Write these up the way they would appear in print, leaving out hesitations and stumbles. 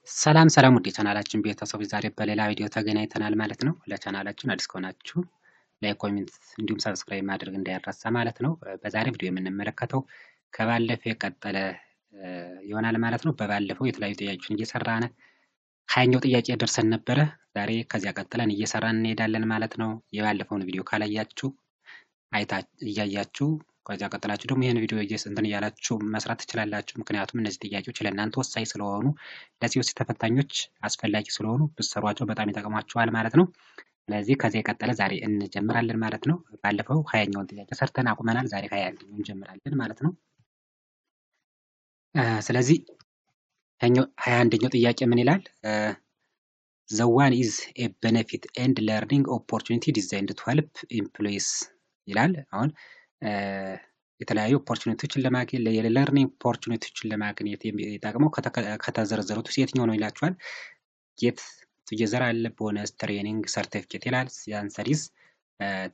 ሰላም ሰላም ውድ የቻናላችን ቤተሰቦች ዛሬ በሌላ ቪዲዮ ተገናኝተናል ማለት ነው። ለቻናላችን አዲስ ከሆናችሁ ላይክ፣ ኮሜንት እንዲሁም ሰብስክራይብ ማድረግ እንዳይረሳ ማለት ነው። በዛሬ ቪዲዮ የምንመለከተው ከባለፈው የቀጠለ ይሆናል ማለት ነው። በባለፈው የተለያዩ ጥያቄዎችን እየሰራን ሀያኛው ጥያቄ ደርሰን ነበረ። ዛሬ ከዚያ ቀጥለን እየሰራን እንሄዳለን ማለት ነው። የባለፈውን ቪዲዮ ካላያችሁ እያያችሁ ከዚያ ቀጥላችሁ ደግሞ ይህን ቪዲዮ እንትን እያላችሁ መስራት ትችላላችሁ። ምክንያቱም እነዚህ ጥያቄዎች ለእናንተ ወሳኝ ስለሆኑ ለሲኦሲ ተፈታኞች አስፈላጊ ስለሆኑ ብትሰሯቸው በጣም ይጠቅሟችኋል ማለት ነው። ስለዚህ ከዚያ የቀጠለ ዛሬ እንጀምራለን ማለት ነው። ባለፈው ሀያኛውን ጥያቄ ሰርተን አቁመናል። ዛሬ 21ኛውን እንጀምራለን ማለት ነው። ስለዚህ 21ኛው ጥያቄ ምን ይላል? The one is a benefit and learning opportunity designed to help employees ይላል። አሁን የተለያዩ ኦፖርቹኒቲዎችን ለማግኘት የለርኒንግ ኦፖርቹኒቲዎችን ለማግኘት የሚጠቅመው ከተዘረዘሩት ውስጥ የትኛው ነው ይላችኋል። ጌት ቱጌዘር አለ፣ ቦነስ፣ ትሬኒንግ፣ ሰርቲፊኬት ይላል። የአንሰር ኢዝ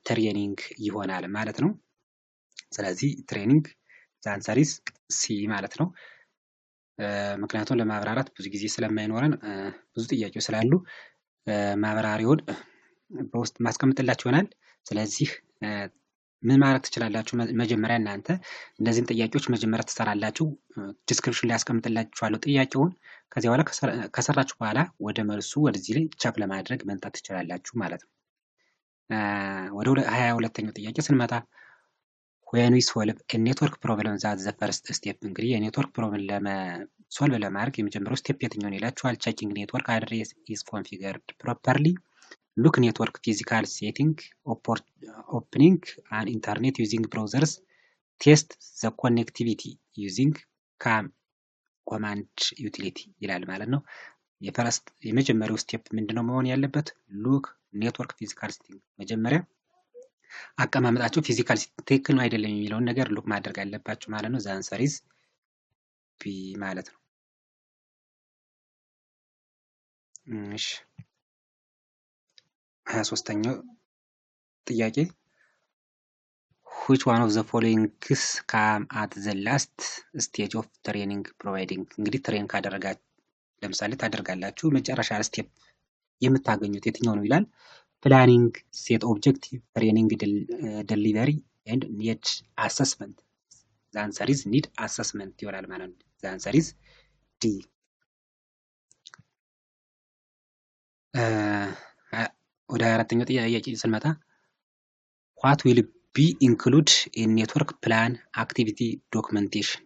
ትሬኒንግ ይሆናል ማለት ነው። ስለዚህ ትሬኒንግ የአንሰር ኢዝ ሲ ማለት ነው። ምክንያቱም ለማብራራት ብዙ ጊዜ ስለማይኖረን ብዙ ጥያቄዎች ስላሉ ማብራሪያውን በውስጥ ማስቀምጥላችሁ ይሆናል። ስለዚህ ምን ማለት ትችላላችሁ? መጀመሪያ እናንተ እነዚህን ጥያቄዎች መጀመሪያ ትሰራላችሁ። ዲስክሪፕሽን ላይ ያስቀምጥላችኋለሁ ጥያቄውን። ከዚያ በኋላ ከሰራችሁ በኋላ ወደ መልሱ ወደዚህ ላይ ቸክ ለማድረግ መምጣት ትችላላችሁ ማለት ነው። ወደ 22ኛው ጥያቄ ስንመጣ when we solve a network problem that the first step እንግዲህ የኔትወርክ ፕሮብለም ሶልቭ ለማድረግ የመጀመሪያው ስቴፕ የትኛው ነው ይላችኋል። ቼኪንግ ኔትወርክ አድሬስ ኢዝ ኮንፊገርድ ፕሮፐርሊ ሉክ ኔትወርክ ፊዚካል ሴቲንግ ኦፕኒንግ አን ኢንተርኔት ዩዚንግ ብራውዘርስ ቴስት ዘ ኮኔክቲቪቲ ዩዚንግ ካም ኮማንድ ዩቲሊቲ ይላል ማለት ነው። የመጀመሪያው ስቴፕ ምንድነው መሆን ያለበት? ሉክ ኔትወርክ ፊዚካል ሴቲንግ መጀመሪያ አቀማመጣቸው ፊዚካል ትክክል ነው አይደለም የሚለውን ነገር ሉክ ማድረግ አለባችሁ ማለት ነው። ዘ አንሰር ኢዝ ቢ ማለት ነው። እሺ 23ኛው ጥያቄ which one of the following come at the last stage of training providing እንግዲህ ትሬን ካደረጋችሁ ለምሳሌ ታደርጋላችሁ መጨረሻ ስቴፕ የምታገኙት የትኛው ነው ይላል። ፕላኒንግ፣ ሴት ኦብጀክቲቭ፣ ትሬኒንግ ዴሊቨሪ ኤንድ ኒድ አሰስመንት። ዘ አንሰር ኢዝ ኒድ አሰስመንት ይሆናል ማለት ነው። ዘ አንሰር ኢዝ ዲ። ወደ 24ኛው ጥያቄ ስንመጣ what will be include in network plan activity documentation?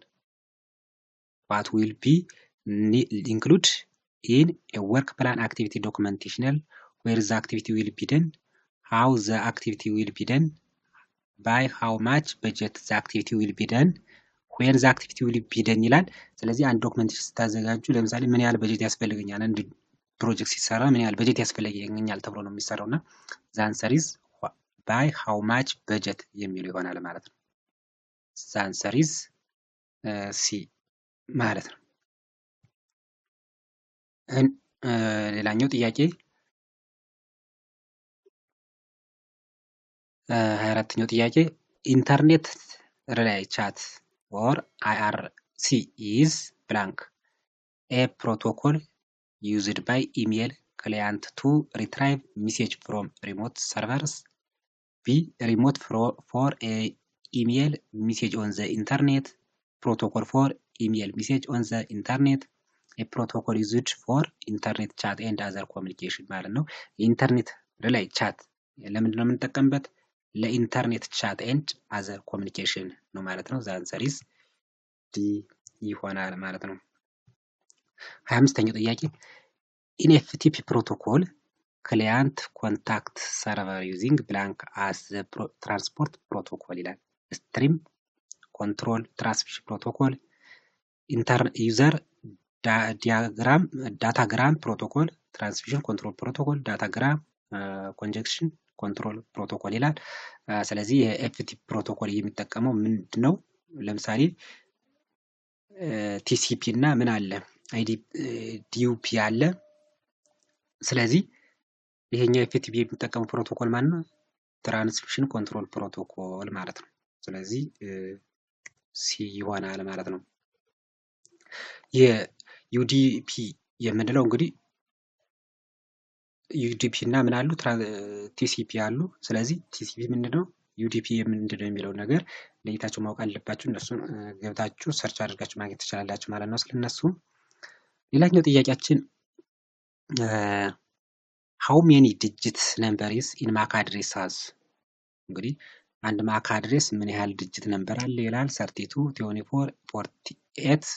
What will be include in a work plan activity documentation? Where the activity will be done, how the activity will be done, by how much budget the activity will be done, where the activity will be done ይላል። ስለዚህ አንድ ዶክመንቴሽን ስታዘጋጁ ለምሳሌ ምን ያህል በጀት ያስፈልገኛል፣ አንድ ፕሮጀክት ሲሰራ ምን ያህል በጀት ያስፈልገኛል ተብሎ ነው የሚሰራው እና the answer is by how much budget የሚለው ይሆናል ማለት ነው። the answer is C ማለት ነው። ሌላኛው ጥያቄ 24ኛው ጥያቄ ኢንተርኔት ሪላይ ቻት or IRC is blank a protocol used by email client to retrieve message from remote servers. B remote for a email message on the internet, protocol for email message on the internet, a protocol used for internet chat and other communication ማለት ነው። የኢንተርኔት ሪላይ ቻት ለምንድን ነው የምንጠቀምበት? ለኢንተርኔት ቻት ኤንድ አዘር ኮሚኒኬሽን ነው ማለት ነው። ዘ አንሰር ኢዝ ዲ ይሆናል ማለት ነው። 25ኛው ጥያቄ ኢን ኤፍቲፒ ፕሮቶኮል ክላይንት ኮንታክት ሰርቨር ዩዚንግ ብላንክ አስ ዘ ትራንስፖርት ፕሮቶኮል ይላል። ስትሪም ኮንትሮል ትራንስሚሽን ፕሮቶኮል፣ ዩዘር ዲያግራም ዳታግራም ፕሮቶኮል፣ ትራንስሚሽን ኮንትሮል ፕሮቶኮል፣ ዳታግራም ኮንጀክሽን ኮንትሮል ፕሮቶኮል ይላል። ስለዚህ የኤፍቲፒ ፕሮቶኮል የሚጠቀመው ምንድነው? ለምሳሌ ቲሲፒ እና ምን አለ ዲዩፒ አለ። ስለዚህ ይሄኛው ኤፍቲፒ የሚጠቀመው ፕሮቶኮል ማለት ነው ትራንስሚሽን ኮንትሮል ፕሮቶኮል ማለት ነው። ስለዚህ ሲ ይሆናል ማለት ነው። የዩዲፒ የምንለው እንግዲህ ዩዲፒ እና ምን አሉ ቲሲፒ አሉ። ስለዚህ ቲሲፒ ምንድነው ዩዲፒ ምንድነው የሚለው ነገር ለይታችሁ ማወቅ አለባችሁ። እነሱን ገብታችሁ ሰርች አድርጋችሁ ማግኘት ትችላላችሁ ማለት ነው ስለነሱ። ሌላኛው ጥያቄያችን ሃው ሜኒ ዲጂት ነምበር ኢዝ ኢን ማክ አድሬስ ሃዝ። እንግዲህ አንድ ማክ አድሬስ ምን ያህል ዲጂት ነምበር አለ ይላል። 32 24 48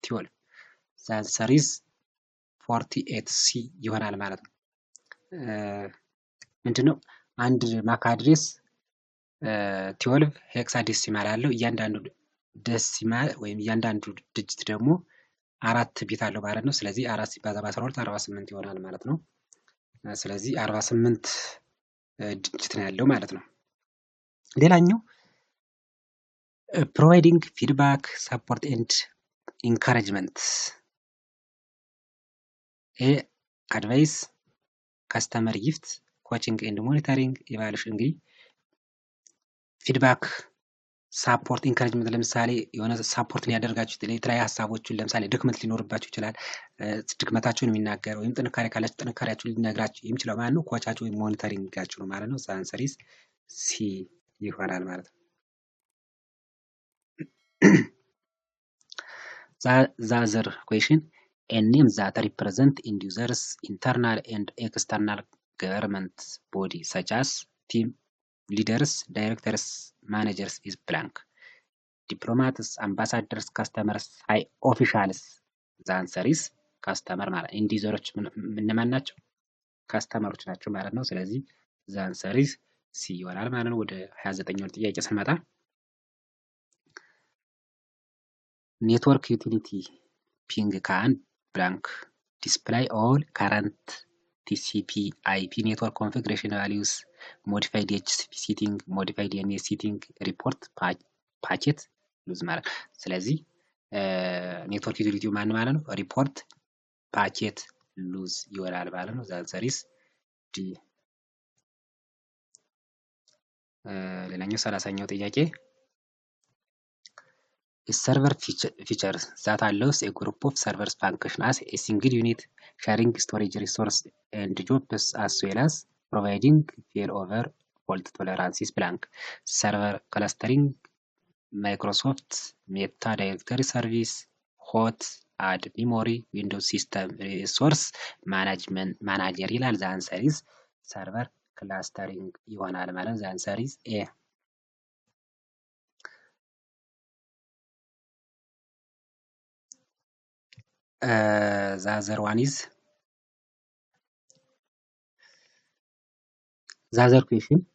12 ዘ አንሰር ኢዝ 48 ሲ ይሆናል ማለት ነው። ምንድነው አንድ ማክ አድሬስ 12 ሄክሳዴሲማል አለው። እያንዳንዱ ዴሲማል ወይም እያንዳንዱ ዲጂት ደግሞ 4 ቢት አለው ማለት ነው። ስለዚህ 4 ሲባዛ በ12 48 ይሆናል ማለት ነው። ስለዚህ 48 ዲጂት ነው ያለው ማለት ነው። ሌላኛው ፕሮቫይዲንግ ፊድባክ ሰፖርት ኤንድ ኢንካሬጅመንት አድቫይስ ካስተመር ጊፍት ኮቺንግ ኤንድ ሞኒተሪንግ ኢቫሉዌሽን። እንግዲህ ፊድባክ ሳፖርት ኢንካሬጅመንት ለምሳሌ የሆነ ሳፖርት ሊያደርጋችሁ የተለያዩ ሀሳቦችን ለምሳሌ ድክመት ሊኖርባችሁ ይችላል። ድክመታችሁን የሚናገር ወይም ጥንካሬ ካላችሁ ጥንካሬያችሁን ሊነግራችሁ የሚችለው ማለት ነው ኮቻችሁ ወይም ሞኒተሪንጋችሁ ነው ማለት ነው። አንሰር ኢዝ ሲ ይሆናል ማለት ነው። the other question, a name that represent end users internal and external government body such as team leaders, directors, managers is blank. Diplomats, ambassadors, customers, high officials. The answer is customer ማለት end users እነማን ናቸው? ካስተመሮች ናቸው ማለት ነው። ስለዚህ the answer is C ይሆናል ማለት ነው። ወደ 29ኛው ጥያቄ ስንመጣ ኔትወርክ ዩቲሊቲ ፒንግ ካን ብላንክ ዲስፕላይ ኦል ከረንት ቲሲፒ አይፒ ኔትወርክ ኮንፊግሬሽን ቫሊዩስ ሞዲፋይድ ኤችሲፒ ሲቲንግ ሞዲፋይድ ኤንኤስ ሲቲንግ ሪፖርት ፓኬት ሉዝ ማለት ነው። ስለዚህ ኔትወርክ ዩቲሊቲ ማን ማለት ነው? ሪፖርት ፓኬት ሉዝ ይሆናል ማለት ነው። ዛንሰር ኢዝ ዲ። ሌላኛው 30ኛው ጥያቄ a server feature that allows a group of servers function as a single unit, sharing storage resource and jobs as well as providing failover fault tolerances blank. Server clustering, Microsoft Meta Directory Service, hot add memory, Windows System Resource Management Manager ይላል። the answer is server clustering ይሆናል ማለት the answer is A. the other one is the other question,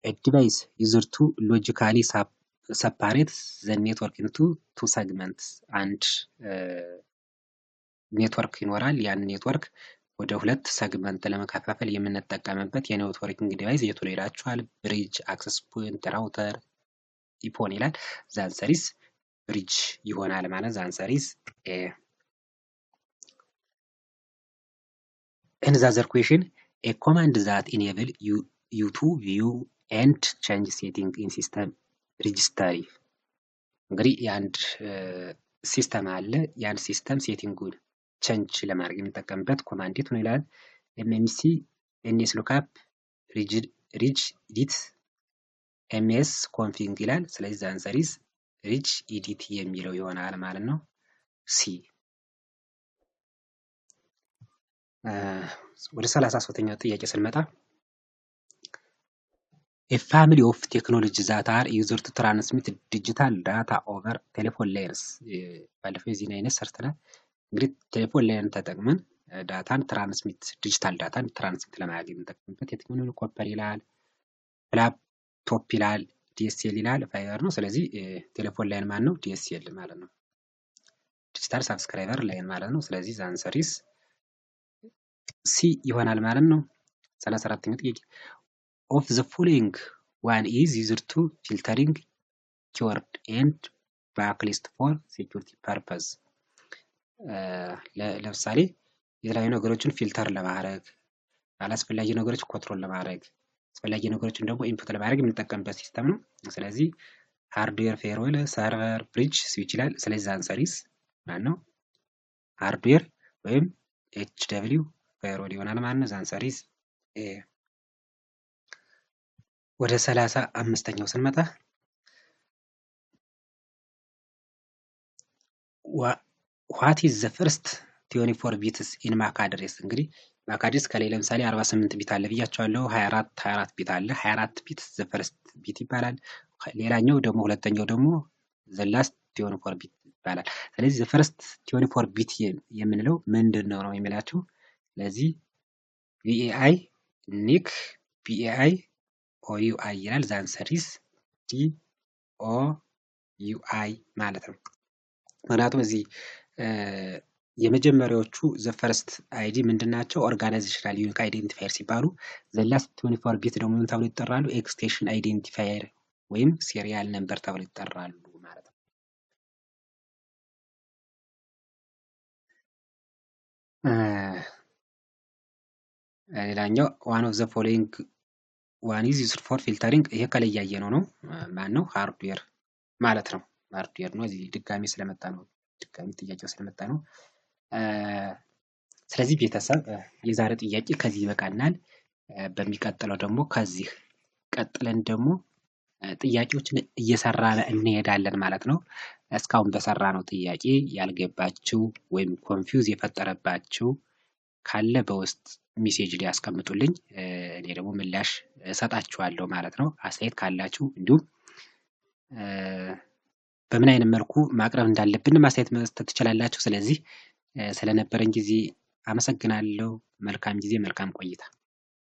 a device user to logically separate the network into two segments and ኔትወርክ ይኖራል። ያን ኔትወርክ ወደ ሁለት ሰግመንት ለመከፋፈል የምንጠቀምበት የኔትወርኪንግ ዲቫይስ የቱ ነው ይላችኋል። ብሪጅ፣ አክሰስ ፖይንት፣ ራውተር፣ ኢፖን ይላል። the answer is ብሪጅ ይሆናል ማለት the answer is A. And the other question, a command that enable you to view and change setting in system registry. እንግዲህ የአንድ ሲስተም አለ። የአንድ ሲስተም ሴቲንጉን ቼንጅ ለማድረግ የምንጠቀምበት ኮማንድ የት ነው ይላል። ኤምኤምሲ ኤንኤስ ሉክአፕ ሪጅ ኢዲት ኤምኤስ ኮንፊግ ይላል። ስለዚህ the answer is ሪጅ ኢዲት የሚለው ይሆናል ማለት ነው ሲ። ወደ 33ኛው ጥያቄ ስንመጣ a family of technology that are used to transmit digital data over telephone layers. ባለፈው የዚህን አይነት ሰርተናል። እንግዲህ ቴሌፎን ላይን ተጠቅመን ዳታን ትራንስሚት ዲጂታል ዳታን ትራንስሚት ለማድረግ የምንጠቀምበት የቴክኖሎጂ ኮፐር ይላል፣ ላፕቶፕ ይላል፣ ዲኤስኤል ይላል፣ ፋይበር ነው። ስለዚህ ቴሌፎን ላይን ማን ነው? ዲኤስኤል ማለት ነው። ዲጂታል ሳብስክራይበር ላይን ማለት ነው። ስለዚህ the answer is ሲ ይሆናል ማለት ነው። 34ኛው ጥያቄ of the following one is used to filtering keyword and backlist for security purpose. ለምሳሌ የተለያዩ ነገሮችን ፊልተር ለማድረግ፣ አላስፈላጊ ነገሮች ኮንትሮል ለማድረግ፣ አስፈላጊ ነገሮችን ደግሞ ኢንፑት ለማድረግ የምንጠቀምበት ሲስተም ነው። ስለዚህ ሃርድዌር፣ ፌርዌል፣ ሰርቨር፣ ብሪጅ፣ ስዊች ይላል። ስለዚህ the answer is ማን ነው? ሃርድዌር ወይም ኤች ደብሊው ቫይሮድ ይሆናል ማለት ነው። ዛንሰር ኢዝ ኤ። ወደ 35ኛው ስንመጣ ዋት ኢዝ ዘ ፈርስት 24 ቢትስ ኢን ማክ አድሬስ። እንግዲህ ማክ አድሬስ ከላይ ለምሳሌ 48 ቢት አለ ብያቸዋለሁ። 24 ቢት አለ። 24 ቢት ዘ ፈርስት ቢት ይባላል። ሌላኛው ደግሞ ሁለተኛው ደግሞ ዘ ላስት 24 ቢት ይባላል። ስለዚህ ዘ ፈርስት 24 ቢት የምንለው ምንድን ነው የሚላችሁ። ስለዚህ ቪኤአይ ኒክ ቪኤአይ ኦዩአይ ይላል። ዛንሰር ኢዝ ዲ ኦዩአይ ማለት ነው። ምክንያቱም እዚህ የመጀመሪያዎቹ ዘ ፈርስት አይዲ ምንድን ናቸው? ኦርጋናይዜሽናል ዩኒክ አይዴንቲፋየር ሲባሉ ዘ ላስት 24 ቢት ደግሞ ምን ተብሎ ይጠራሉ? ኤክስቴንሽን አይዴንቲፋየር ወይም ሴሪያል ነምበር ተብሎ ይጠራሉ ማለት ነው። ሌላኛው ዋን ኦፍ ዘ ፎሎዊንግ ዋን ኢዝ ዩዝድ ፎር ፊልተሪንግ። ይሄ ከላይ ያየነው ነው። ማን ነው? ሃርድዌር ማለት ነው። ሃርድዌር ነው። እዚህ ድጋሚ ስለመጣ ነው። ድጋሚ ጥያቄው ስለመጣ ነው። ስለዚህ ቤተሰብ የዛሬ ጥያቄ ከዚህ ይበቃናል። በሚቀጥለው ደግሞ ከዚህ ቀጥለን ደግሞ ጥያቄዎችን እየሰራን እንሄዳለን ማለት ነው። እስካሁን በሰራነው ጥያቄ ያልገባችሁ ወይም ኮንፊውዝ የፈጠረባችሁ ካለ በውስጥ ሜሴጅ ላይ ያስቀምጡልኝ። እኔ ደግሞ ምላሽ እሰጣችኋለሁ ማለት ነው። አስተያየት ካላችሁ እንዲሁም በምን አይነት መልኩ ማቅረብ እንዳለብን ማስተያየት መስጠት ትችላላችሁ። ስለዚህ ስለነበረን ጊዜ አመሰግናለሁ። መልካም ጊዜ፣ መልካም ቆይታ።